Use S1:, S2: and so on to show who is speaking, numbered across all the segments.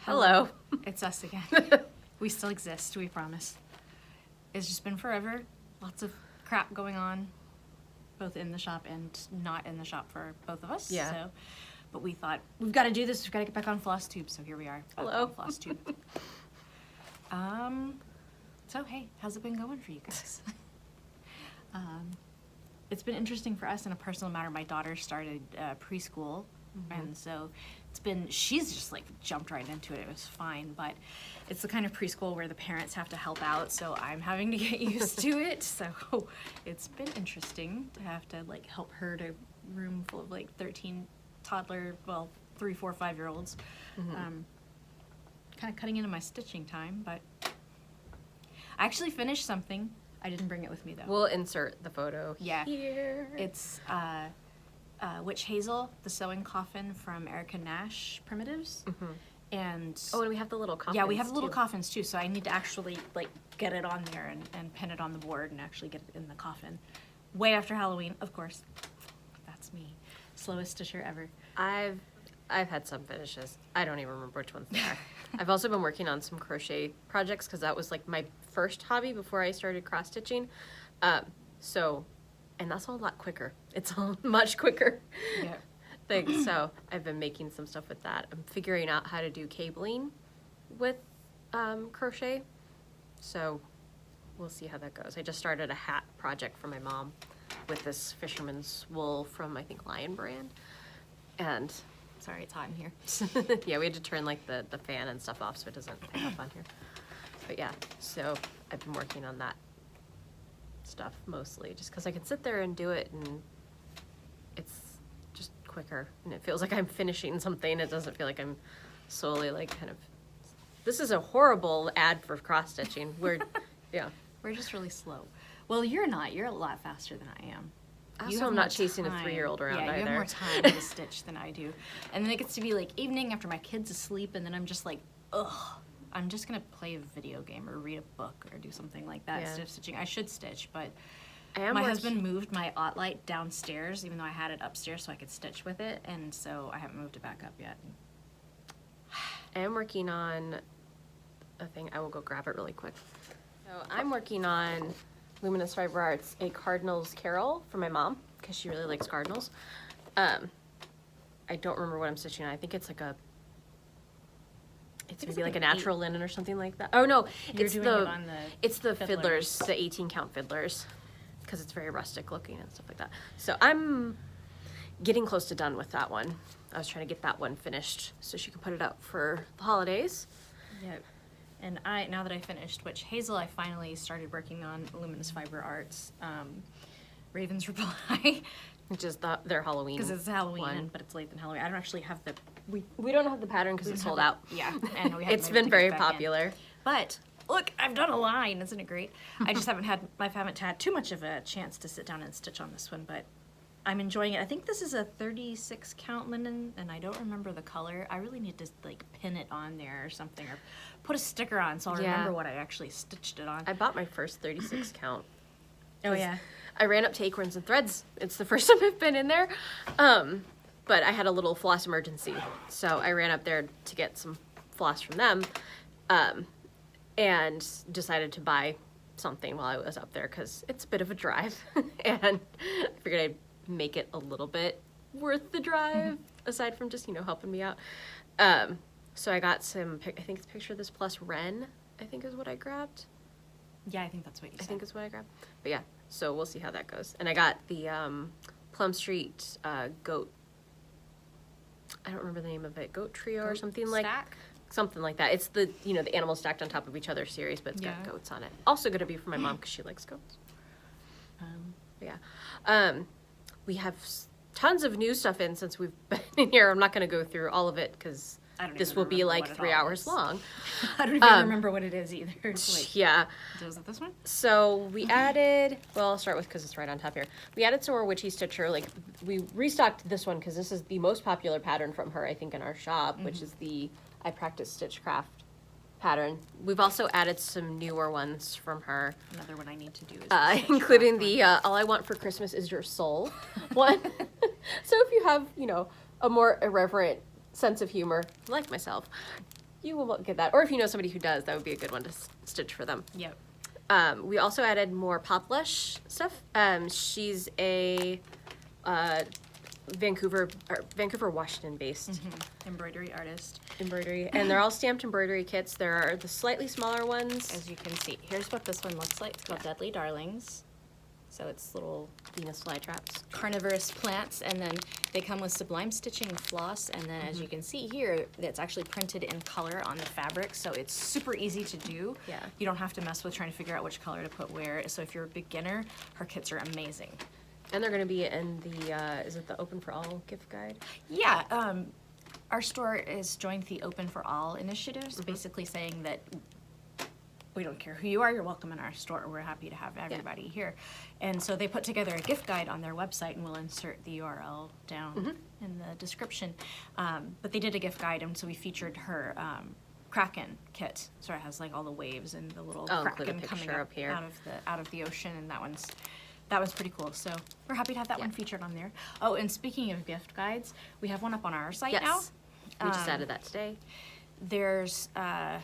S1: Hello.
S2: It's us again. We still exist, we promise. It's just been forever. Lots of crap going on, both in the shop and not in the shop for both of us.
S1: Yeah.
S2: So, but we thought, we've got to do this, we've got to get back on floss tube, so here we are.
S1: Hello.
S2: On floss tube. So hey, how's it been going for you guys? It's been interesting for us in a personal matter. My daughter started preschool, and so she's just like jumped right into it. It was fine, but it's the kind of preschool where the parents have to help out, so I'm having to get used to it. So it's been interesting to have to like help her to a room full of like 13 toddler, well, 3, 4, 5-year-olds. Kind of cutting into my stitching time, but I actually finished something. I didn't bring it with me though.
S1: We'll insert the photo here.
S2: It's Witch Hazel, the sewing coffin from Erica Nash Primitives. And
S1: we have the little coffins.
S2: yeah, we have the little coffins too, so I need to actually like get it on there and pin it on the board and actually get it in the coffin. Way after Halloween, of course. That's me. Slowest stitcher ever.
S1: I've had some finishes. I don't even remember which ones they are. I've also been working on some crochet projects because that was like my first hobby before I started cross stitching. And that's a lot quicker. It's a much quicker thing. So I've been making some stuff with that. I'm figuring out how to do cabling with crochet. So we'll see how that goes. I just started a hat project for my mom with this fisherman's wool from, I think, Lion Brand. And
S2: Sorry, it's hot in here.
S1: yeah, we had to turn like the fan and stuff off so it doesn't pick up on here. But yeah, so I've been working on that stuff mostly just because I can sit there and do it and it's just quicker and it feels like I'm finishing something. It doesn't feel like I'm solely like kind of, this is a horrible ad for cross stitching. We're
S2: just really slow. Well, you're not. You're a lot faster than I am.
S1: Also, I'm not chasing a 3-year-old around either.
S2: Yeah, you have more time to stitch than I do. And then it gets to be like evening after my kid's asleep, and then I'm just like, ugh, I'm just gonna play a video game or read a book or do something like that instead of stitching. I should stitch, but my husband moved my Light downstairs, even though I had it upstairs so I could stitch with it, and so I haven't moved it back up yet.
S1: I am working on a thing. I will go grab it really quick. So I'm working on Luminous Fiber Arts, a Cardinal's Carol for my mom, because she really likes cardinals. I don't remember what I'm stitching on. I think it's like it's maybe like a natural linen or something like that. Oh no, it's the fiddlers, the 18 count fiddlers, because it's very rustic looking and stuff like that. So I'm getting close to done with that one. I was trying to get that one finished so she can put it up for the holidays.
S2: Yep. And now that I finished Witch Hazel, I finally started working on Luminous Fiber Arts, Raven's Reply.
S1: Which is their Halloween.
S2: Because it's Halloween, but it's late than Halloween. I don't actually have the...
S1: We don't have the pattern because it's sold out.
S2: Yeah, and we haven't
S1: It's been very popular.
S2: But look, I've done a line. Isn't it great? I just haven't had too much of a chance to sit down and stitch on this one, but I'm enjoying it. I think this is a 36 count linen, and I don't remember the color. I really need to like pin it on there or something, or put a sticker on so I'll remember what I actually stitched it on.
S1: I bought my first 36 count.
S2: Oh yeah.
S1: I ran up to Acorns and Threads. It's the first time I've been in there. But I had a little floss emergency. So I ran up there to get some floss from them, and decided to buy something while I was up there because it's a bit of a drive. And I figured I'd make it a little bit worth the drive, aside from just, helping me out. So I got some, I think it's Picture This Plus Wren, I think is what I grabbed.
S2: Yeah, I think that's what you said.
S1: I think is what I grabbed. But yeah, so we'll see how that goes. And I got the Plum Street goat, I don't remember the name of it, goat trio or something like that. It's the, the animals stacked on top of each other series, but it's got goats on it. Also going to be for my mom because she likes goats. We have tons of new stuff in since we've been in here. I'm not going to go through all of it because this will be like 3 hours long.
S2: I don't even remember what it is either. Like,
S1: yeah.
S2: Was it this one?
S1: So we added, well, I'll start with because it's right on top here. We added some more Witchy Stitcher. Like we restocked this one because this is the most popular pattern from her, I think, in our shop, which is the I Practice Stitchcraft pattern. We've also added some newer ones from her.
S2: Another one I need to do is
S1: including the All I Want for Christmas Is Your Soul one. So if you have, a more irreverent sense of humor, like myself, you will get that. Or if you know somebody who does, that would be a good one to stitch for them.
S2: Yep.
S1: We also added more PopLush stuff. She's a Vancouver, Washington based
S2: Embroidery artist.
S1: embroidery, and they're all stamped embroidery kits. There are the slightly smaller ones.
S2: As you can see, here's what this one looks like. It's called Deadly Darlings. So it's little
S1: Venus flytraps.
S2: carnivorous plants, and then they come with sublime stitching floss, and then as you can see here, it's actually printed in color on the fabric, so it's super easy to do.
S1: Yeah.
S2: You don't have to mess with trying to figure out which color to put where. So if you're a beginner, her kits are amazing.
S1: And they're going to be in the, is it the Open for All gift guide?
S2: Yeah, our store is joined the Open for All initiatives, basically saying that we don't care who you are, you're welcome in our store. We're happy to have everybody here. And so they put together a gift guide on their website, and we'll insert the URL down in the description. But they did a gift guide, and so we featured her Kraken kit. So it has like all the waves and the little Kraken coming
S1: up here
S2: out of the ocean, and that one's pretty cool. So we're happy to have that one featured on there. Oh, and speaking of gift guides, we have one up on our site now.
S1: We just added that today.
S2: There's an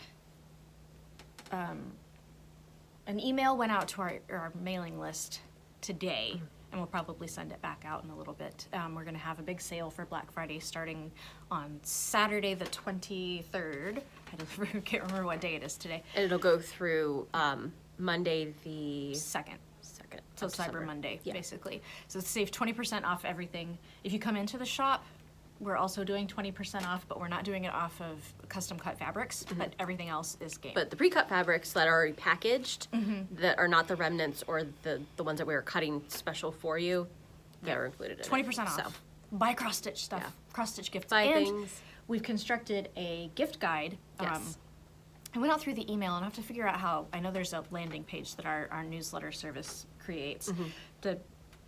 S2: email went out to our mailing list today, and we'll probably send it back out in a little bit. We're going to have a big sale for Black Friday starting on Saturday the 23rd. I can't remember what day it is today.
S1: And it'll go through Monday the
S2: 2nd. So
S1: of
S2: Cyber
S1: December.
S2: Monday, basically. So save 20% off everything. If you come into the shop, we're also doing 20% off, but we're not doing it off of custom cut fabrics, but everything else is game.
S1: But the pre-cut fabrics that are already packaged, that are not the remnants or the ones that we were cutting special for you, they're included in
S2: 20% off.
S1: So,
S2: Buy cross-stitch stuff, cross-stitch gifts.
S1: buy
S2: and
S1: things.
S2: we've constructed a gift guide.
S1: Yes.
S2: I went out through the email, and I have to figure out how. I know there's a landing page that our newsletter service creates. To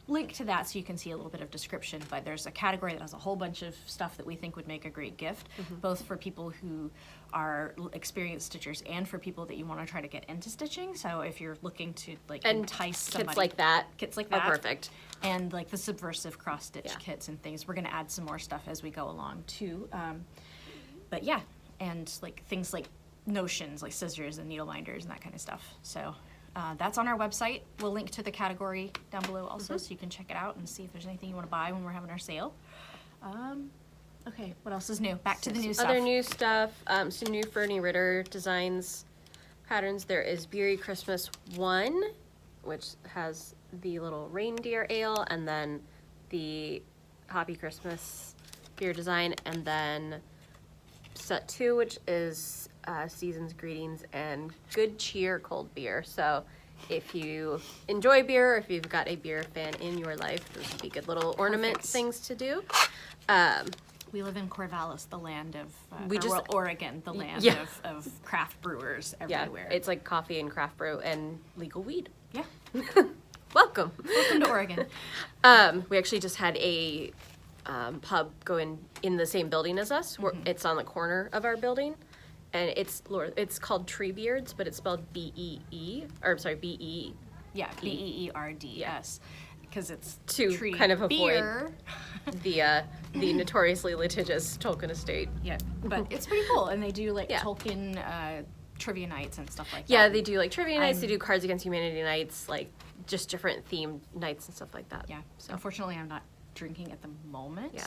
S2: link to that so you can see a little bit of description, but there's a category that has a whole bunch of stuff that we think would make a great gift, both for people who are experienced stitchers and for people that you want to try to get into stitching. So if you're looking to like entice somebody.
S1: Kits like that.
S2: Kits like
S1: are
S2: that.
S1: perfect.
S2: And like the subversive cross-stitch kits and things. We're going to add some more stuff as we go along too. But yeah, and like things like notions, like scissors and needle binders and that kind of stuff. So that's on our website. We'll link to the category down below also, so you can check it out and see if there's anything you want to buy when we're having our sale. Okay, what else is new? Back to the new stuff.
S1: Other new stuff, some new Frony Ritter designs, patterns. There is Beery Christmas 1, which has the little reindeer ale, and then the Happy Christmas beer design, and then set 2, which is Season's Greetings and Good Cheer cold beer. So if you enjoy beer, or if you've got a beer fan in your life, those would be good little ornament things to do.
S2: We live in Corvallis, the land of Oregon, the land of craft brewers everywhere.
S1: Yeah, it's like coffee and craft brew and legal weed.
S2: Yeah.
S1: Welcome.
S2: Welcome to Oregon.
S1: We actually just had a pub go in the same building as us. It's on the corner of our building, and it's called Treebeards, but it's spelled B-E-E, or I'm sorry, B-E.
S2: Yeah, B-E-E-R-D-S, because it's
S1: to
S2: tree
S1: kind of avoid
S2: beer.
S1: the notoriously litigious Tolkien estate.
S2: Yeah, but it's pretty cool, and they do like Tolkien trivia nights and stuff like that.
S1: Yeah, they do like trivia nights. They do Cards Against Humanity nights, like just different themed nights and stuff like that.
S2: Yeah.
S1: So
S2: Unfortunately, I'm not drinking at the moment.
S1: Yeah.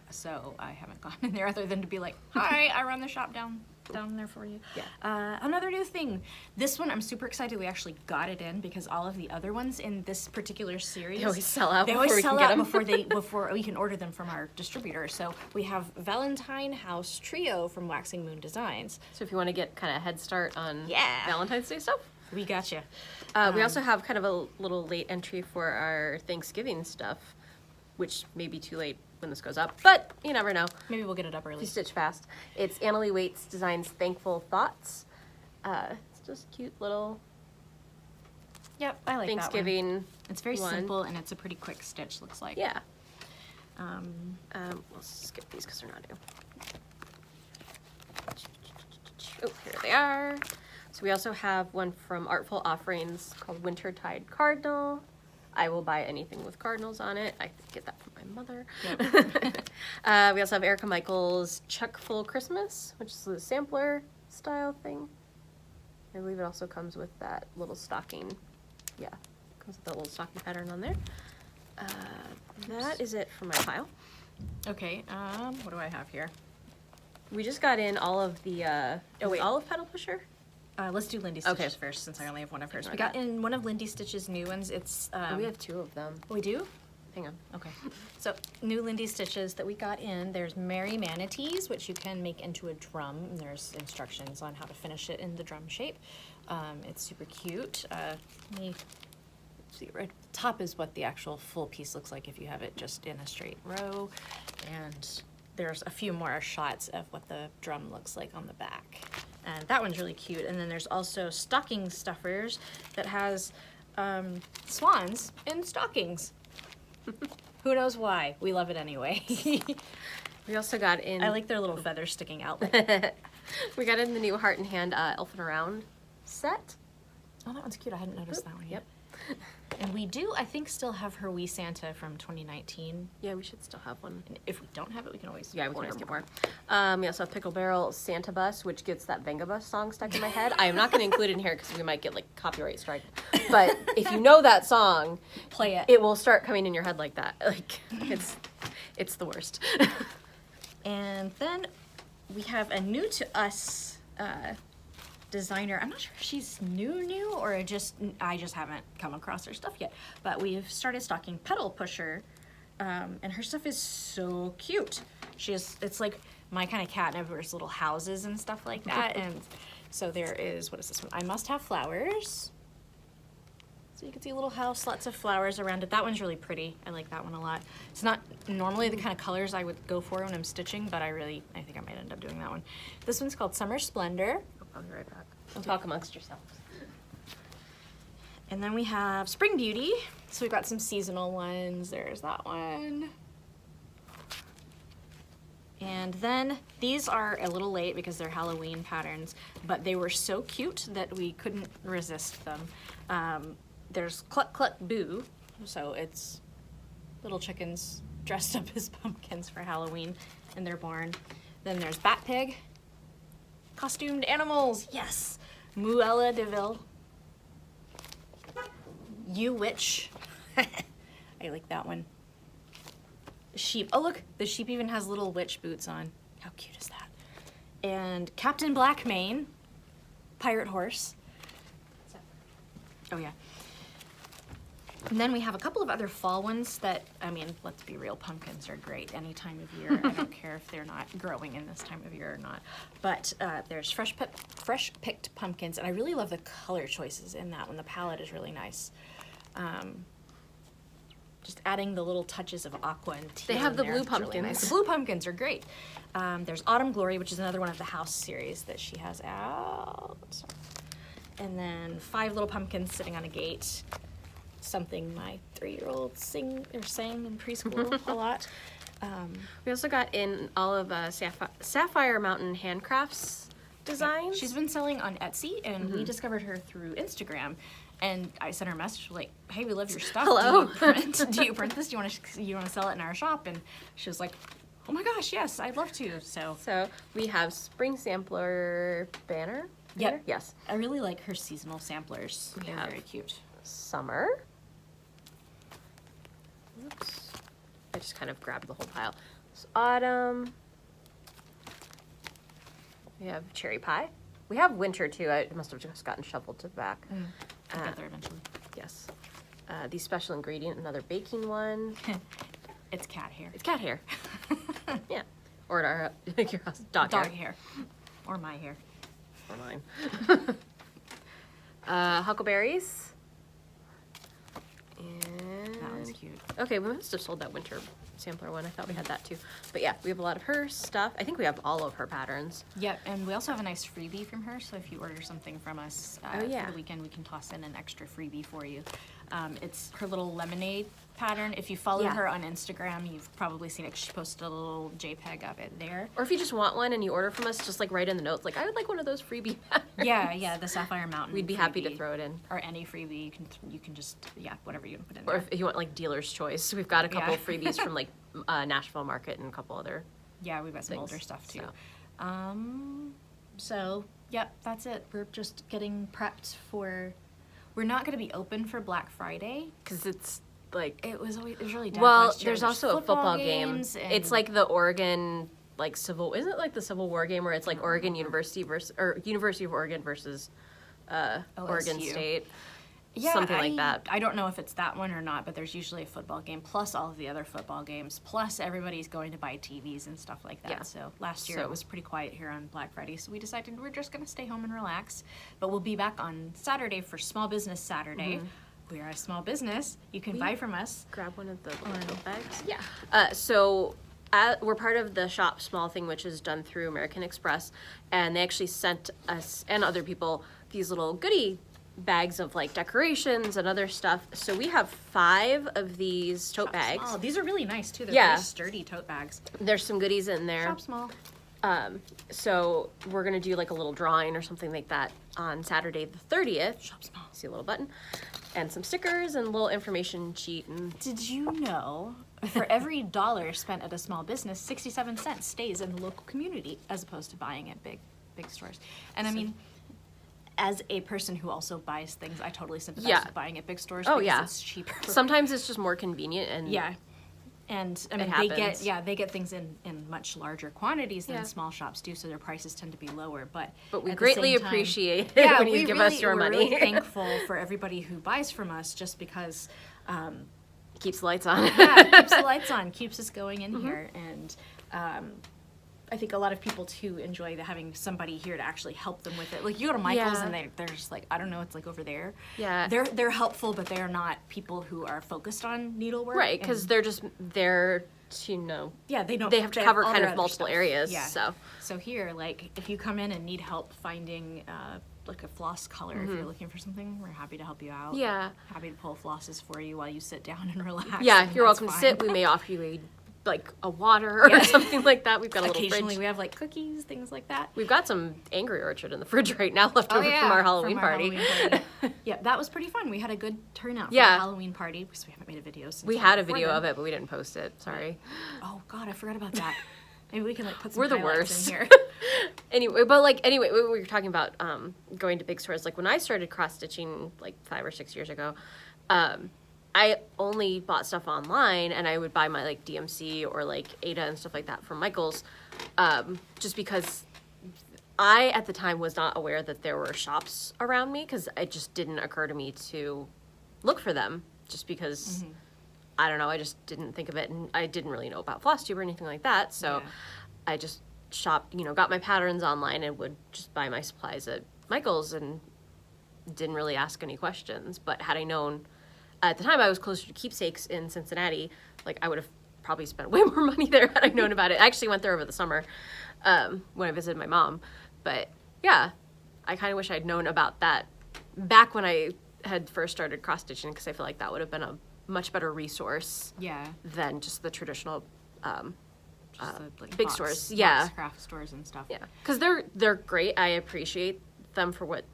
S2: So I haven't gone in there other than to be like, hi, I run the shop down there for you.
S1: Yeah.
S2: Another new thing. This one, I'm super excited we actually got it in, because all of the other ones in this particular series,
S1: They always sell out.
S2: They
S1: before
S2: always
S1: we
S2: sell
S1: can get
S2: out
S1: them.
S2: before we can order them from our distributor. So we have Valentine House Trio from Waxing Moon Designs.
S1: So if you want to get kind of a head start on
S2: Yeah.
S1: Valentine's Day stuff.
S2: We got you.
S1: We also have kind of a little late entry for our Thanksgiving stuff, which may be too late when this goes up, but you never know.
S2: Maybe we'll get it up
S1: If
S2: early.
S1: you stitch fast. It's AnnaLee Waite's Designs Thankful Thoughts. It's just cute little
S2: Yep, I like
S1: Thanksgiving.
S2: that one. It's very
S1: one.
S2: simple, and it's a pretty quick stitch, looks like.
S1: Yeah. We'll skip these because they're not due. Oh, here they are. So we also have one from Artful Offerings called Wintertide Cardinal. I will buy anything with cardinals on it. I get that from my mother.
S2: Yep.
S1: We also have Erica Michaels' Chuck-Ful Christmas, which is a sampler style thing. I believe it also comes with that little stocking. Yeah, comes with that little stocking pattern on there. That is it for my pile.
S2: Okay, what do I have here?
S1: We just got in all of the, all of Petal Pusher?
S2: Let's do Lindy Stitches first, since I only have one of hers. We got in one of Lindy Stitch's new ones. It's
S1: we have 2 of them.
S2: we do?
S1: Hang on.
S2: Okay. So new Lindy Stitches that we got in. There's Merry Manatees, which you can make into a drum. And there's instructions on how to finish it in the drum shape. It's super cute. Let me see. Right top is what the actual full piece looks like if you have it just in a straight row. And there's a few more shots of what the drum looks like on the back. And that one's really cute. And then there's also stocking stuffers that has swans in stockings. Who knows why? We love it anyway.
S1: We also got in...
S2: I like their little feathers sticking out.
S1: We got in the new Heart and Hand Elfin Around set.
S2: Oh, that one's cute. I hadn't noticed that one yet.
S1: Yep.
S2: And we do, I think, still have her Wee Santa from 2019.
S1: Yeah, we should still have one.
S2: And if we don't have it, we can always
S1: We can
S2: order
S1: always get
S2: more.
S1: more. We also have Pickle Barrel Santa Bus, which gets that Venga Bus song stuck in my head. I am not going to include it in here because we might get like copyright strike. But if you know that song,
S2: Play it.
S1: it will start coming in your head like that. Like it's the worst.
S2: And then we have a new to us designer. I'm not sure if she's new or I just haven't come across her stuff yet. But we've started stocking Petal Pusher, and her stuff is so cute. It's like my kind of cat and everywhere's little houses and stuff like that. And so there is, what is this one? I Must Have Flowers. So you can see a little house, lots of flowers around it. That one's really pretty. I like that one a lot. It's not normally the kind of colors I would go for when I'm stitching, but I think I might end up doing that one. This one's called Summer Splendor.
S1: I'll be right back. Talk amongst yourselves.
S2: And then we have Spring Beauty. So we've got some seasonal ones. There's that one. And then these are a little late because they're Halloween patterns, but they were so cute that we couldn't resist them. There's Cluck Cluck Boo, so it's little chickens dressed up as pumpkins for Halloween, and they're born. Then there's Bat Pig, costumed animals, yes! Muella Deville, You Witch, I like that one. Sheep, oh look, the sheep even has little witch boots on. How cute is that? And Captain Blackmane, Pirate Horse. Oh yeah. And then we have a couple of other fall ones that, I mean, let's be real, pumpkins are great any time of year. I don't care if they're not growing in this time of year or not. But there's fresh picked pumpkins, and I really love the color choices in that one. The palette is really nice. Just adding the little touches of aqua and teal.
S1: They have
S2: in
S1: the
S2: there.
S1: blue
S2: It's really
S1: pumpkins.
S2: nice. The blue pumpkins are great. There's Autumn Glory, which is another one of the house series that she has out. And then 5 little pumpkins sitting on a gate. Something my 3-year-old sang in preschool a lot.
S1: We also got in all of Sapphire Mountain Handcrafts designs.
S2: She's been selling on Etsy, and we discovered her through Instagram. And I sent her a message like, "Hey, we love your stuff.
S1: Hello.
S2: Do you print this? Do you want to sell it in our shop?" And she was like, "Oh my gosh, yes, I'd love to."
S1: So we have Spring Sampler banner.
S2: Yep.
S1: Yes.
S2: I really like her seasonal samplers. They're
S1: have-
S2: very cute.
S1: Summer. Oops. I just kind of grabbed the whole pile. It's autumn. We have cherry pie. We have winter too. It must have just gotten shuffled to the back.
S2: I'll get there eventually.
S1: Yes. The special ingredient, another baking one.
S2: It's cat hair.
S1: It's cat hair. Yeah. Or at our your house, dog hair.
S2: hair. Or my hair.
S1: Or mine. Huckleberries. And
S2: That one's cute.
S1: okay, we must have sold that winter sampler one. I thought we had that too. But yeah, we have a lot of her stuff. I think we have all of her patterns.
S2: Yep, and we also have a nice freebie from her, so if you order something from us
S1: Oh, yeah.
S2: for the weekend, we can toss in an extra freebie for you. It's her little lemonade pattern. If you follow
S1: Yeah.
S2: her on Instagram, you've probably seen it. She posted a little JPEG of it there.
S1: Or if you just want one and you order from us, just like write in the notes, like I would like one of those freebie patterns.
S2: Yeah, the Sapphire Mountain.
S1: We'd be happy to
S2: freebie.
S1: throw it in.
S2: Or any freebie, you can just, whatever you want to put in
S1: Or
S2: there.
S1: if you want like dealer's choice, we've got a couple
S2: Yeah.
S1: freebies from like Nashville Market and a couple other.
S2: Yeah, we've got some
S1: things,
S2: older stuff too.
S1: so.
S2: So, yep, that's it. We're just getting prepped for. We're not going to be open for Black Friday
S1: Because it's like.
S2: it was really dead
S1: Well,
S2: last year.
S1: there's also a football game.
S2: games and-
S1: It's like the Oregon, like Civil. Isn't it like the Civil War game where it's like Oregon University versus or University of Oregon versus Oregon
S2: OSU.
S1: State.
S2: Yeah,
S1: something like that.
S2: I don't know if it's that one or not, but there's usually a football game plus all of the other football games, plus everybody's going to buy TVs and stuff like that.
S1: Yeah.
S2: So last year
S1: So-
S2: it was pretty quiet here on Black Friday, so we decided we're just going to stay home and relax. But we'll be back on Saturday for Small Business Saturday.
S1: Mm-hmm.
S2: We are a small business. You can buy from us.
S1: Grab one of the little tote bags.
S2: Yeah.
S1: So we're part of the Shop Small thing, which is done through American Express, and they actually sent us and other people these little goodie bags of like decorations and other stuff. So we have 5 of these tote bags.
S2: Oh, these are really nice too. They're
S1: Yeah.
S2: very sturdy tote bags.
S1: There's some goodies in there.
S2: Shop Small.
S1: So we're gonna do like a little drawing or something like that on Saturday the 30th.
S2: Shop Small.
S1: See a little button and some stickers and a little information sheet and
S2: Did you know for every dollar spent at a small business, 67 cents stays in the local community as opposed to buying at big stores? And I mean, as a person who also buys things, I totally sympathize
S1: Yeah.
S2: with buying at big stores
S1: Oh,
S2: because
S1: yeah.
S2: it's cheaper.
S1: sometimes it's just more convenient and
S2: Yeah. And I
S1: It
S2: mean,
S1: happens.
S2: they get things in much larger quantities than
S1: Yeah.
S2: small shops do, so their prices tend to be lower. But
S1: we
S2: at the
S1: greatly
S2: same time-
S1: appreciate it when you give us your
S2: we're
S1: money.
S2: really thankful for everybody who buys from us, just because
S1: keeps the lights on.
S2: yeah, it keeps the lights on, keeps us going
S1: Mm-hmm.
S2: in here, and I think a lot of people too enjoy having somebody here to actually help them with it. Like you go to Michael's
S1: Yeah.
S2: and they're just like, I don't know, it's like over there.
S1: Yeah.
S2: they're helpful, but they are not people who are focused on needlework.
S1: Right, because
S2: and-
S1: they're just there to know.
S2: yeah, they don't.
S1: They have to cover
S2: all
S1: kind
S2: their
S1: of
S2: other
S1: multiple
S2: stuff.
S1: areas.
S2: Yeah.
S1: So
S2: here, like, if you come in and need help finding like a floss color, if you're looking for something, we're happy to help you out.
S1: Mm-hmm. yeah,
S2: Happy to pull flosses for you while you sit down and relax.
S1: yeah.
S2: and
S1: You're
S2: that's
S1: welcome to
S2: fine.
S1: sit. We may offer you a water or
S2: Yeah.
S1: something like that. We've got a little
S2: Occasionally,
S1: fridge.
S2: we have like cookies, things like that.
S1: We've got some Angry Orchard in the fridge right now, left over from our Halloween party.
S2: Yeah, that was pretty fun. We had a good turnout for
S1: Yeah.
S2: the Halloween party because we haven't made a video since.
S1: We had a video of it, but we didn't post it. Sorry.
S2: Oh God, I forgot about that. Maybe we can like put some
S1: We're the
S2: highlights
S1: worst.
S2: in here.
S1: Anyway, we were talking about going to big stores. Like when I started cross stitching like 5 or 6 years ago, I only bought stuff online, and I would buy my like DMC or like Ada and stuff like that from Michael's, just because I at the time was not aware that there were shops around me, because it just didn't occur to me to look for them, just because I don't know, I just didn't think of it, and I didn't really know about floss tube or anything like that, so
S2: Yeah.
S1: I just shopped, got my patterns online and would just buy my supplies at Michael's and didn't really ask any questions. But had I known, at the time I was closer to Keepsakes in Cincinnati, like I would have probably spent way more money there had I known about it. I actually went there over the summer when I visited my mom. But yeah, I kind of wish I'd known about that back when I had first started cross stitching, because I feel like that would have been a much better resource
S2: Yeah.
S1: than just the traditional
S2: Just the, like,
S1: big
S2: box-
S1: stores. Yeah.
S2: box craft stores and stuff.
S1: Yeah, because they're great. I appreciate them for what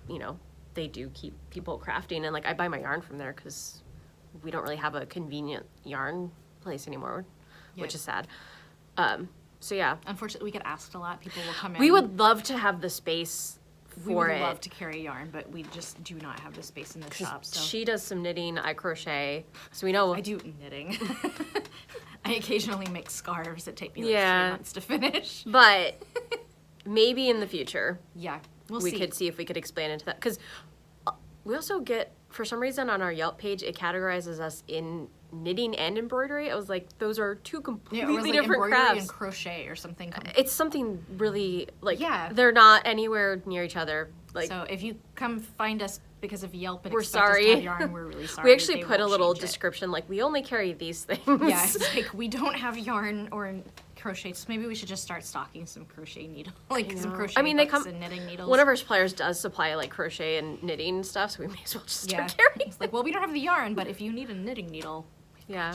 S1: they do, keep people crafting, and like I buy my yarn from there because we don't really have a convenient yarn place anymore, which
S2: Yeah.
S1: is sad. So yeah,
S2: Unfortunately, we get asked a lot. People will come in.
S1: we would love to have the space
S2: We
S1: for
S2: would
S1: it.
S2: love to carry yarn, but we just do not have the space in the shop. So
S1: She does some knitting, I crochet, so we know.
S2: I do knitting. I occasionally make scarves that take me like
S1: Yeah.
S2: 3 months to finish.
S1: But maybe in the future
S2: Yeah, we'll
S1: we
S2: see.
S1: could see if we could expand into that, because we also get, for some reason on our Yelp page, it categorizes us in knitting and embroidery. I was like, those are two
S2: Yeah,
S1: completely
S2: or it was like
S1: different
S2: embroidery
S1: crafts.
S2: and crochet or something.
S1: It's something really like,
S2: Yeah.
S1: they're not anywhere near each other. Like,
S2: So if you come find us because of Yelp and
S1: we're
S2: expect us to
S1: sorry.
S2: have yarn, we're really sorry.
S1: we actually
S2: They
S1: put a
S2: will
S1: little
S2: change it.
S1: description like, we only carry these things.
S2: Yeah, it's like we don't have yarn or crochet, so maybe we should just start stocking some crochet needle, like some
S1: know.
S2: crochet
S1: I mean, they
S2: hooks
S1: come-
S2: and knitting needles.
S1: One of our suppliers does supply like crochet and knitting stuff, so we may as well just
S2: Yeah,
S1: start carrying.
S2: it's like, well, we don't have the yarn, but if you need a knitting needle,
S1: Yeah.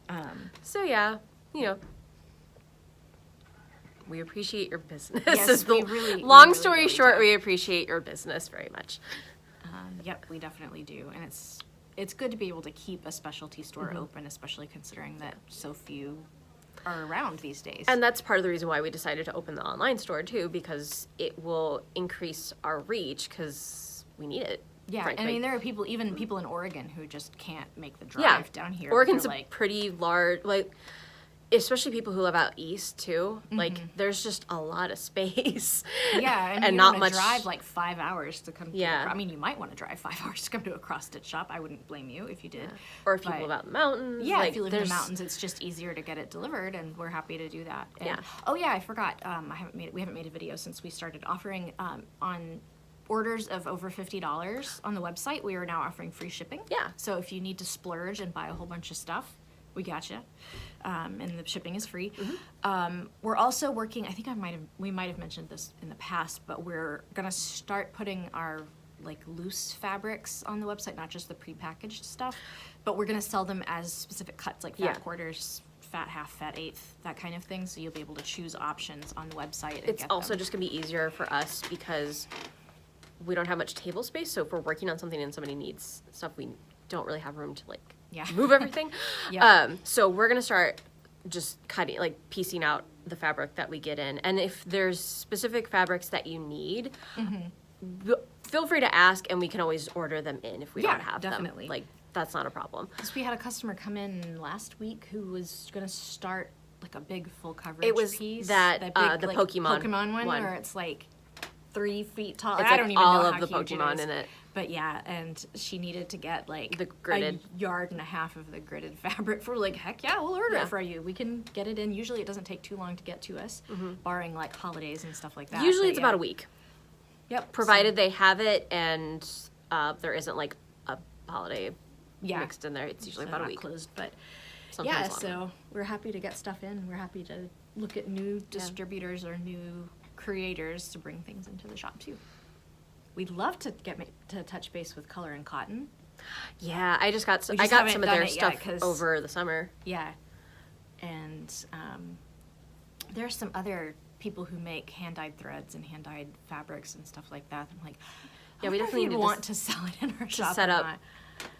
S2: gotcha.
S1: So yeah, we appreciate your business.
S2: Yes,
S1: is the
S2: we really- we
S1: long
S2: really,
S1: story
S2: really
S1: short,
S2: do.
S1: we appreciate your business very much.
S2: Yep, we definitely do, and it's good to be able to keep a specialty store open, especially considering that so few are around these days.
S1: And that's part of the reason why we decided to open the online store too, because it will increase our reach because we need it.
S2: Yeah,
S1: frankly.
S2: I mean, there are people, even people in Oregon, who just can't make the drive down here.
S1: Oregon's
S2: They're
S1: a pretty large, like, especially people who live out east too. Like, there's just a lot of space.
S2: Yeah, and,
S1: and
S2: you
S1: not
S2: don't
S1: much
S2: drive like 5 hours to come.
S1: Yeah.
S2: I mean, you might want to drive 5 hours to come to a cross stitch shop. I wouldn't blame you if you did.
S1: Or if you
S2: But-
S1: live out in the mountains.
S2: Yeah,
S1: like,
S2: if you live in the
S1: there's-
S2: mountains, it's just easier to get it delivered, and we're happy to do that. And,
S1: Yeah.
S2: Oh yeah, I forgot. We haven't made a video since we started offering on orders of over $50 on the website. We are now offering free shipping.
S1: Yeah.
S2: So if you need to splurge and buy a whole bunch of stuff, we got you. And the shipping is free. We're also working. I think we might have mentioned this in the past, but we're gonna start putting our like loose fabrics on the website, not just the prepackaged stuff, but we're gonna sell them as specific cuts, like fat quarters, fat half, fat eighth, that kind of thing. So you'll be able to choose options on the website. And
S1: It's
S2: get
S1: also
S2: them.
S1: just gonna be easier for us because we don't have much table space. So if we're working on something and somebody needs stuff, we don't really have room to like move everything. So we're gonna start just cutting, like piecing out the fabric that we get in. And if there's specific fabrics that you need, feel free to ask, and we can always order them in if we don't have
S2: definitely.
S1: them. Like, that's not a problem.
S2: Because we had a customer come in last week who was gonna start like a big full coverage
S1: It was
S2: piece.
S1: that,
S2: big,
S1: the
S2: like,
S1: Pokemon
S2: one
S1: one.
S2: where it's like 3 feet tall.
S1: It's
S2: I
S1: like
S2: don't even
S1: all
S2: know
S1: of
S2: how
S1: the
S2: huge
S1: Pokemon
S2: it is.
S1: in it.
S2: But yeah, and she needed to get like
S1: The gridded.
S2: a yard and a half of the gridded fabric. For like, heck yeah, we'll order
S1: Yeah.
S2: it for you. We can get it in. Usually it doesn't take too long to get to us, barring like holidays and stuff like that.
S1: Usually
S2: But
S1: it's
S2: yeah.
S1: about a week,
S2: Yep.
S1: provided they have it and there isn't like a holiday
S2: Yeah.
S1: mixed in there. It's usually
S2: So
S1: about a
S2: not
S1: week.
S2: closed, but
S1: Sometimes
S2: yeah,
S1: longer.
S2: so we're happy to get stuff in. We're happy to look at new distributors or new creators to bring things into the shop too. We'd love to to touch base with Color and Cotton.
S1: Yeah, I just got
S2: We
S1: I
S2: just
S1: got
S2: haven't
S1: some of
S2: done
S1: their
S2: it yet,
S1: stuff
S2: 'cause-
S1: over the summer.
S2: Yeah, and there's some other people who make hand-dyed threads and hand-dyed fabrics and stuff like that. I'm like,
S1: Yeah, we
S2: I wonder if
S1: definitely
S2: you'd
S1: need to
S2: want to sell it in our shop.
S1: set
S2: or
S1: up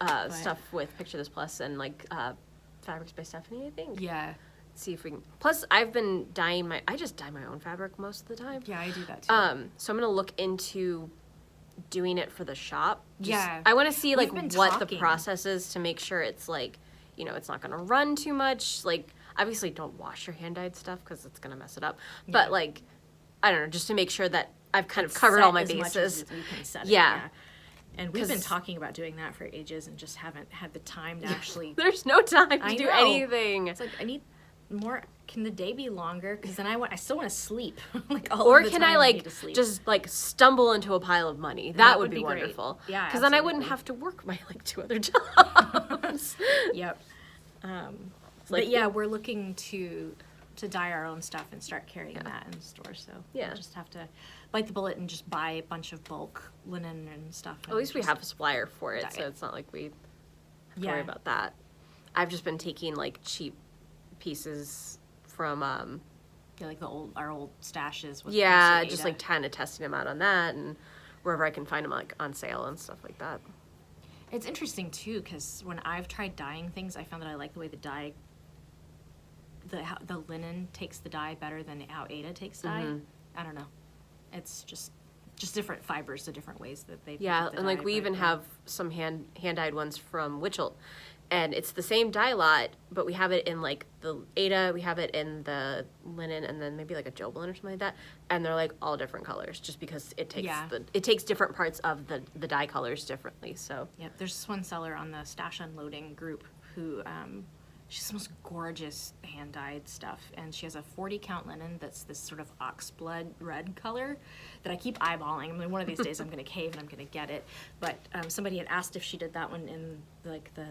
S2: not.
S1: stuff with Picture This Plus and like Fabrics by Stephanie, I think.
S2: Yeah,
S1: See if we can. Plus, I've been dyeing I just dye my own fabric most of the time.
S2: yeah, I do that too.
S1: So I'm gonna look into doing it for the shop.
S2: Yeah.
S1: I want to see like
S2: We've been
S1: what the
S2: talking.
S1: process is to make sure it's like, it's not gonna run too much. Like, obviously, don't wash your hand dyed stuff because it's gonna mess it up. But like, I don't know, just to make sure that I've kind of covered all my
S2: As much
S1: bases.
S2: as we can set it,
S1: Yeah.
S2: And we've been
S1: 'Cause-
S2: talking about doing that for ages and just haven't had the time to actually.
S1: There's no time to
S2: I
S1: do
S2: know.
S1: anything.
S2: It's like I need more. Can the day be longer? Because then I still want to sleep. Like all
S1: Or
S2: of the
S1: can
S2: time
S1: I
S2: need
S1: like
S2: to sleep.
S1: just like stumble into a pile of money? That would be
S2: great.
S1: wonderful.
S2: Yeah,
S1: Because then I wouldn't
S2: absolutely.
S1: have to work my like 2 other jobs.
S2: Yep.
S1: like-
S2: But yeah, we're looking to dye our own stuff and start carrying that in the store. So
S1: Yeah.
S2: we'll just have to bite the bullet and just buy a bunch of bulk linen and stuff.
S1: At least we
S2: just
S1: have a supplier for it,
S2: dye
S1: so
S2: it.
S1: it's not like we have to worry about that. I've just been taking like cheap pieces from
S2: Yeah, like our old stashes. With
S1: yeah,
S2: mostly
S1: just
S2: Ada.
S1: like kind of testing them out on that and wherever I can find them like on sale and stuff like that.
S2: It's interesting too, because when I've tried dyeing things, I found that I like the way the dye, the linen takes the dye better than how Ada takes dye. I don't know. It's just different fibers, the different ways that they.
S1: Yeah,
S2: put the
S1: and like
S2: dye,
S1: we
S2: but,
S1: even have some hand dyed ones from Witchy, and it's the same dye lot, but we have it in like the Ada, we have it in the linen, and then maybe like a Joblin or something like that, and they're like all different colors, just because it takes it takes different parts of the dye colors differently. So
S2: Yep, there's this one seller on the Stash Unloading group who, she's the most gorgeous hand-dyed stuff, and she has a 40 count linen that's this sort of oxblood red color that I keep eyeballing. I mean, one of these days I'm going to cave and I'm going to get it, but somebody had asked if she did that one in like the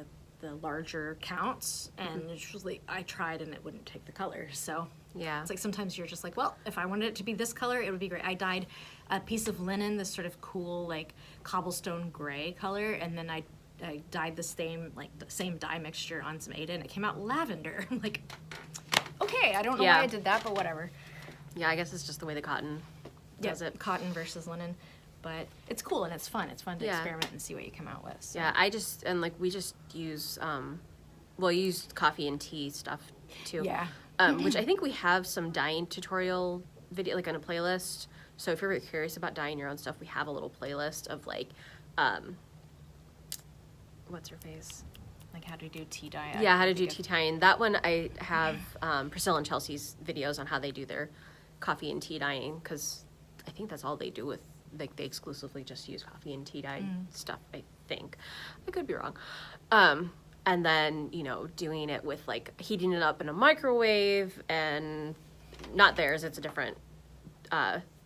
S2: larger counts, and she was like, I tried and it wouldn't take the color. So
S1: yeah,
S2: it's like sometimes you're just like, well, if I wanted it to be this color, it would be great. I dyed a piece of linen, this sort of cool like cobblestone gray color, and then I dyed the same dye mixture on some Ada, and it came out lavender. I'm like, okay, I don't know
S1: Yeah.
S2: why I did that, but whatever.
S1: yeah, I guess it's just the way the cotton does
S2: Yep,
S1: it.
S2: cotton versus linen. but it's cool and it's fun. It's fun to
S1: Yeah.
S2: experiment and see what you come out with. So.
S1: Yeah, we just use, use coffee and tea stuff too.
S2: Yeah.
S1: Which I think we have some dyeing tutorial video, like on a playlist. So if you're curious about dyeing your own stuff, we have a little playlist of like, what's her face?
S2: Like how to do tea dye.
S1: Yeah, how to do tea dyeing. That one I have Priscilla and Chelsea's videos on how they do their coffee and tea dyeing, because I think that's all they do with, like, they exclusively just use coffee and tea dye stuff, I think. I could be wrong. And then, you know, doing it with, like, heating it up in a microwave, and not theirs, it's a different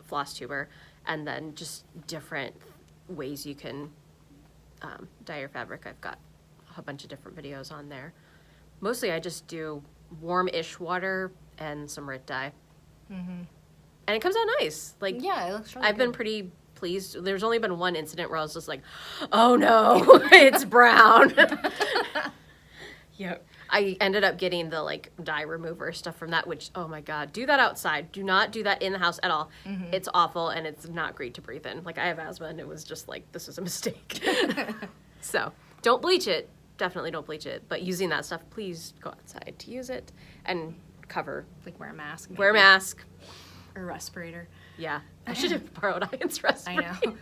S1: floss tuber, and then just different ways you can dye your fabric. I've got a bunch of different videos on there. Mostly I just do warm-ish water and some Rit dye. And it comes out nice. Like,
S2: Yeah, it looks really
S1: I've been
S2: good.
S1: pretty pleased. There's only been one incident where I was just like, oh no, it's brown.
S2: Yep.
S1: I ended up getting the, like, dye remover stuff from that, which, oh my God, do that outside. Do not do that in the house at all. It's awful, and it's not great to breathe in. Like, I have asthma, and it was just like, this is a mistake. So, don't bleach it. Definitely don't bleach it. But using that stuff, please go outside to use it and cover.
S2: Like wear a mask.
S1: Wear a
S2: maybe.
S1: mask.
S2: Or respirator.
S1: Yeah. I should have borrowed Ian's
S2: I
S1: respirator.
S2: know.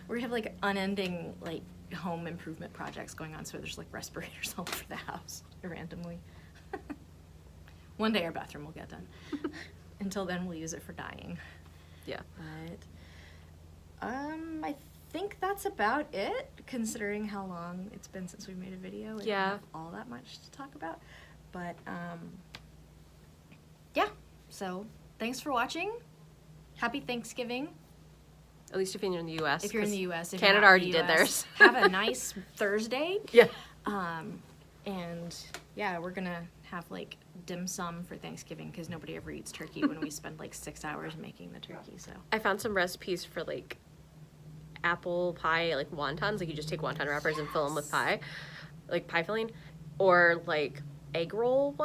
S2: We're gonna have like unending like home improvement projects going on, so there's like respirators all over the house randomly. One day our bathroom will get done. Until then, we'll use it for dyeing.
S1: Yeah.
S2: But I think that's about it, considering how long it's been since we made a video. We
S1: Yeah.
S2: don't have all that much to talk about. But yeah. So thanks for watching. Happy Thanksgiving.
S1: At least if you're in the U.S.
S2: If you're in
S1: 'cause
S2: the U.S. If
S1: Canada
S2: you're not in
S1: already
S2: the
S1: did
S2: US,
S1: theirs.
S2: Have a nice Thursday.
S1: Yeah.
S2: And yeah, we're gonna have like dim sum for Thanksgiving because nobody ever eats turkey when we spend like 6 hours making the turkey. So
S1: I found some recipes for, like, apple pie, like wontons. Like, you just take wonton wrappers and fill them with pie, like pie filling, or like egg rolls.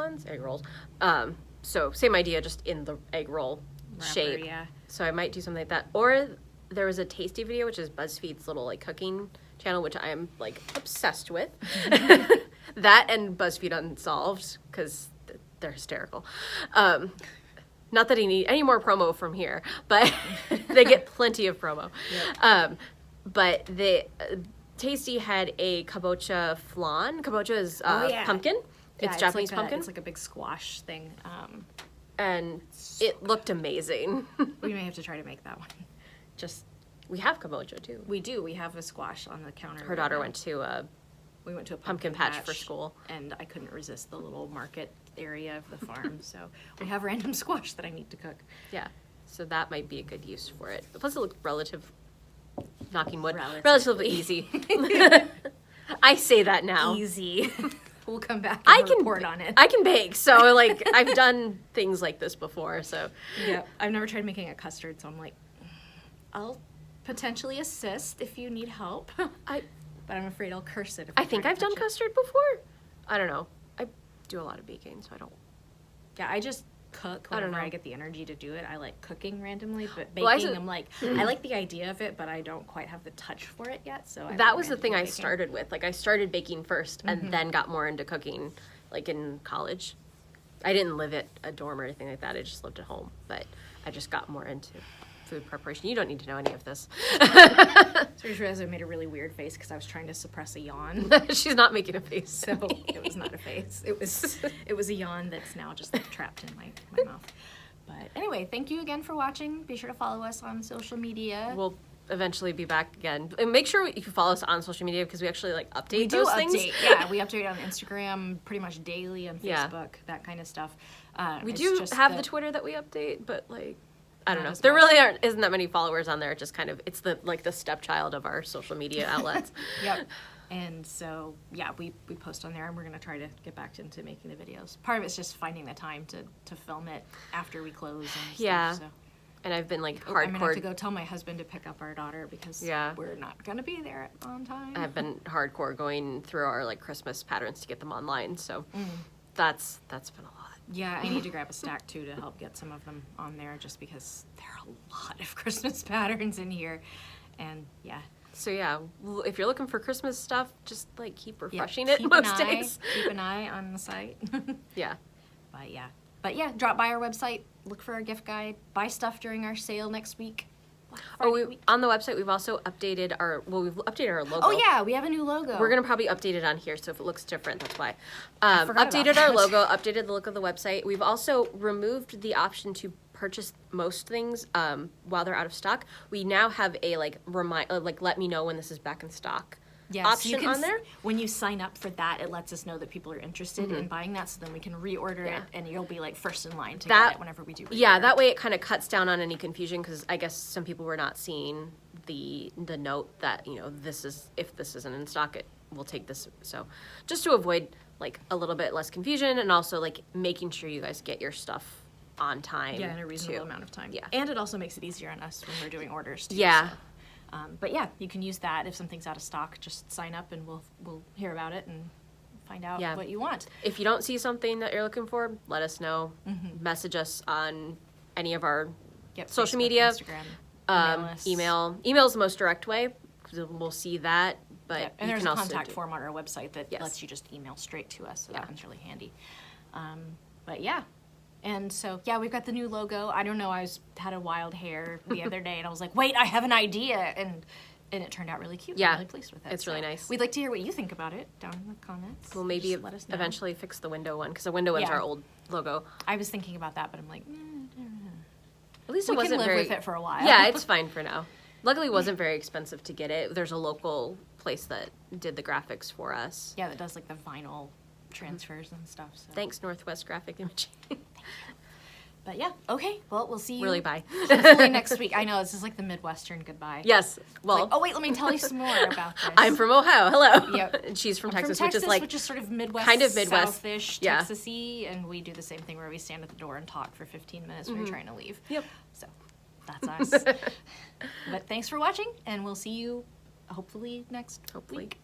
S1: So same idea, just in the egg roll
S2: wrapper,
S1: shape.
S2: yeah.
S1: So I might do something like that. Or there was a Tasty video, which is BuzzFeed's little, like, cooking channel, which I am, like, obsessed with. That and BuzzFeed Unsolved, because they're hysterical. Not that I need any more promo from here, but they get plenty of promo.
S2: Yep.
S1: But they Tasty had a kabocha flan. Kabocha is pumpkin.
S2: Yeah,
S1: It's Japanese
S2: like
S1: pumpkin.
S2: It's like a big squash thing.
S1: And it looked amazing.
S2: We may have to try to make that one.
S1: We have kabocha too.
S2: We do. We have a squash on the counter.
S1: Her
S2: right
S1: daughter
S2: now.
S1: went to
S2: We went to a
S1: pumpkin patch for school.
S2: and I couldn't resist the little market area of the farm. So we have random squash that I need to cook.
S1: Yeah, so that might be a good use for it. Plus, it looked knocking wood,
S2: Relatively.
S1: relatively easy. I say that now.
S2: Easy. We'll come back and
S1: I can
S2: report on it.
S1: I can bake, so, like, I've done things like this before. So
S2: Yeah, I've never tried making a custard, so I'm like, I'll potentially assist if you need help. But I'm afraid I'll curse it. If
S1: I think
S2: try to
S1: I've done
S2: touch it.
S1: custard before. I don't know. I do a lot of baking, so I don't.
S2: Yeah, I just cook
S1: I don't
S2: whenever I
S1: know.
S2: get the energy to do it. I like cooking randomly, but
S1: Well,
S2: baking, I'm like, I like the idea of it, but I don't quite have the touch for it yet. So
S1: That was the
S2: randomly
S1: thing I
S2: baking.
S1: started with. Like, I started baking first and then got more into cooking, like, in college. I didn't live at a dorm or anything like that. I just lived at home. But I just got more into food preparation. You don't need to know any of this.
S2: So I just realized I made a really weird face because I was trying to suppress a yawn.
S1: She's not making a face.
S2: So it was not a face. It was a yawn that's now just like trapped in my mouth. But anyway, thank you again for watching. Be sure to follow us on social media.
S1: We'll eventually be back again. And make sure you follow us on social media because we actually, like, update
S2: We do
S1: those
S2: update.
S1: things.
S2: Yeah, we update on Instagram pretty much daily, on
S1: Yeah.
S2: Facebook, that kind of stuff.
S1: We
S2: It's
S1: do
S2: just
S1: have
S2: that-
S1: the Twitter that we update, but, like, I don't
S2: Not
S1: know.
S2: as
S1: There
S2: much.
S1: really isn't that many followers on there. It just kind of, it's the stepchild of our social media outlets.
S2: Yep. And so, yeah, we post on there, and we're going to try to get back into making the videos. Part of it's just finding the time to film it after we close and stuff.
S1: Yeah.
S2: So.
S1: And I've been, like,
S2: I'm going to have to
S1: hardcore.
S2: go tell my husband to pick up our daughter because
S1: Yeah.
S2: we're not going to be there on time.
S1: I've been hardcore going through our, like, Christmas patterns to get them online. So that's been a lot.
S2: Yeah, I need to grab a stack too to help get some of them on there just because there are a lot of Christmas patterns in here. And yeah.
S1: So yeah, if you're looking for Christmas stuff, just like keep refreshing
S2: Yeah,
S1: it most days.
S2: Keep an eye on the site.
S1: Yeah.
S2: But yeah, drop by our website, look for our gift guide, buy stuff during our sale next week.
S1: On the website we've also updated we've updated our logo.
S2: Oh yeah, we have a new logo.
S1: We're gonna probably update it on here, so if it looks different, that's why.
S2: forgot about
S1: Updated our
S2: that.
S1: logo, updated the look of the website. We've also removed the option to purchase most things while they're out of stock. We now have a let me know when this is back in stock option on there.
S2: When you sign up for that, it lets us know that people are interested in buying that, so then we can reorder it, and you'll be like first in line to get it whenever we do reorder.
S1: Yeah, that way it kind of cuts down on any confusion, because I guess some people were not seeing the note that, if this isn't in stock, we'll take this. So just to avoid like a little bit less confusion, and also like making sure you guys get your stuff on time.
S2: Yeah, in a reasonable amount of time.
S1: Yeah.
S2: And it also makes it easier on us when we're doing orders too.
S1: Yeah.
S2: So. But yeah, you can use that if something's out of stock. Just sign up and we'll hear about it and find out what you want.
S1: If you don't see something that you're looking for, let us know. Message us on any of our social
S2: Facebook,
S1: media,
S2: Instagram,
S1: email. Email's the most direct way, because we'll see that. But
S2: and
S1: you
S2: there's
S1: can
S2: a
S1: also
S2: contact form on our website that lets you just email straight to us. So that one's really handy. But yeah. And so, yeah, we've got the new logo. I don't know, I had a wild hair the other day, and I was like, wait, I have an idea. And it turned out really cute.
S1: Yeah.
S2: I'm really pleased with it.
S1: It's really nice.
S2: We'd like to hear what you think about it down in the comments.
S1: We'll maybe
S2: Just let us know.
S1: eventually fix the window one, because the window one's our old logo.
S2: I was thinking about that, but I'm like,
S1: At least
S2: we
S1: it wasn't
S2: can live
S1: very...
S2: with it for a while.
S1: Yeah, it's fine for now. Luckily, it wasn't very expensive to get it. There's a local place that did the graphics for us.
S2: Yeah, that does like the vinyl transfers and stuff. So.
S1: Thanks, Northwest Graphic Imaging.
S2: But yeah, okay. Well, we'll see you.
S1: Really, bye.
S2: Hopefully next week. I know, this is like the Midwestern goodbye.
S1: Yes. Well,
S2: like, oh wait, let me tell you some more about this.
S1: I'm from Ohio. Hello.
S2: Yep.
S1: And she's from
S2: I'm
S1: Texas,
S2: which is like
S1: which
S2: is sort of Midwest,
S1: kind of Midwest,
S2: Southish,
S1: yeah.
S2: Texas-y, and we do the same thing where we stand at the door and talk for 15 minutes when we're trying to leave.
S1: Yep.
S2: So that's us. But thanks for watching, and we'll see you hopefully next week.